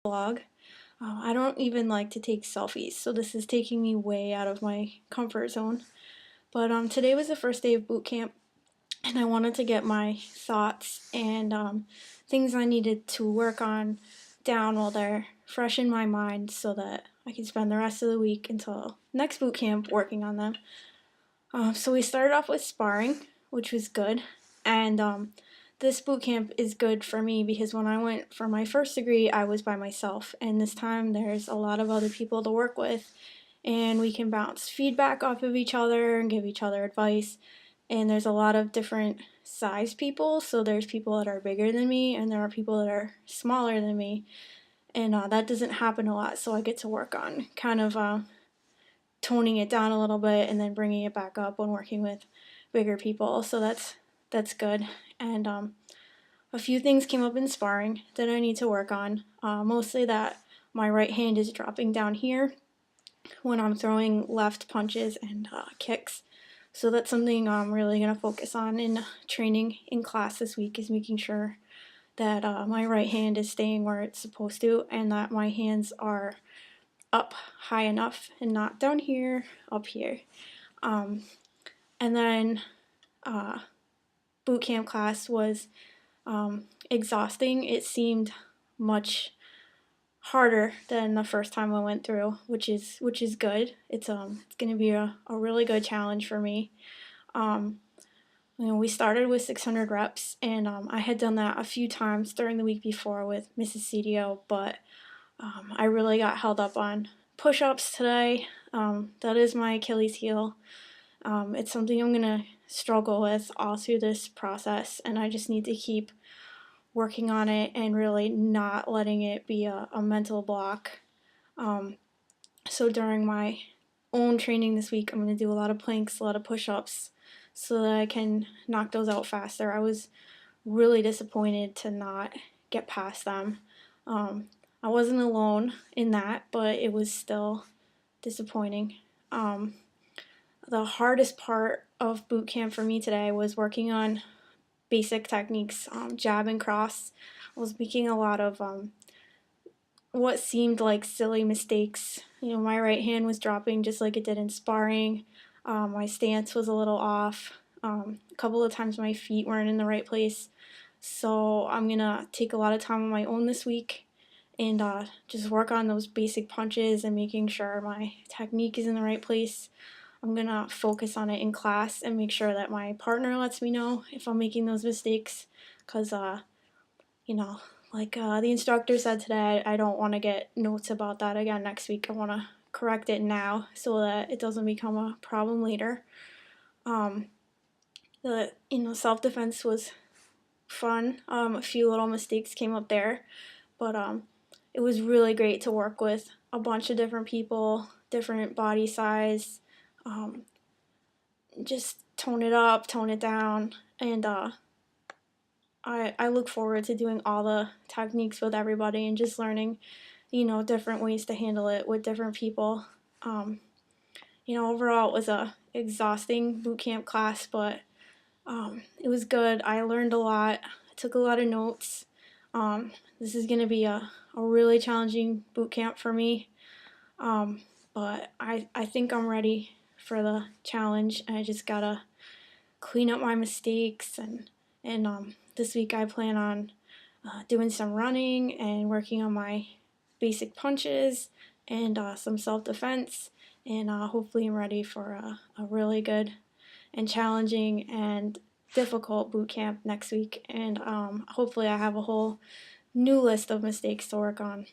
vlog. I don't even like to take selfies, so this is taking me way out of my comfort zone. But today was the first day of boot camp, and I wanted to get my thoughts and things I needed to work on down while they're fresh in my mind so that I can spend the rest of the week until next boot camp working on them. So we started off with sparring, which was good, and this boot camp is good for me because when I went for my first degree, I was by myself, and this time there's a lot of other people to work with, and we can bounce feedback off of each other and give each other advice. And there's a lot of different size people, so there's people that are bigger than me, and there are people that are smaller than me, and that doesn't happen a lot, so I get to work on kind of toning it down a little bit and then bringing it back up when working with bigger people, so that's good. And a few things came up in sparring that I need to work on, mostly that my right hand is dropping down here when I'm throwing left punches and kicks. So that's something I'm really going to focus on in training in class this week, is making sure that my right hand is staying where it's supposed to and that my hands are up high enough and not down here, up here. And then boot camp class was exhausting. It seemed much harder than the first time I went through, which is good. It's going to be a really good challenge for me. We started with 600 reps, and I had done that a few times during the week before with Mrs. CDO, but I really got held up on push-ups today. That is my Achilles heel. It's something I'm going to struggle with all through this process, and I just need to keep working on it and really not letting it be a mental block. So during my own training this week, I'm going to do a lot of planks, a lot of push-ups, so that I can knock those out faster. I was really disappointed to not get past them. I wasn't alone in that, but it was still disappointing. The hardest part of boot camp for me today was working on basic techniques, jab and cross. I was making a lot of what seemed like silly mistakes. My right hand was dropping just like it did in sparring. My stance was a little off. A couple of times my feet weren't in the right place. So I'm going to take a lot of time on my own this week and just work on those basic punches and making sure my technique is in the right place. I'm going to focus on it in class and make sure that my partner lets me know if I'm making those mistakes, because, like the instructor said today, I don't want to get notes about that again next week. I want to correct it now so that it doesn't become a problem later. The self-defense was fun. A few little mistakes came up there, but it was really great to work with a bunch of different people, different body size, just tone it up, tone it down, and I look forward to doing all the techniques with everybody and just learning, different ways to handle it with different people. Overall it was a exhausting boot camp class, but it was good. I learned a lot. I took a lot of notes. This is going to be a really challenging boot camp for me, but I think I'm ready for the challenge. I just gotta clean up my mistakes, and this week I plan on doing some running and working on my basic punches and some self-defense, and hopefully I'm ready for a really good and challenging and difficult boot camp next week, and hopefully I have a whole new list of mistakes to work on.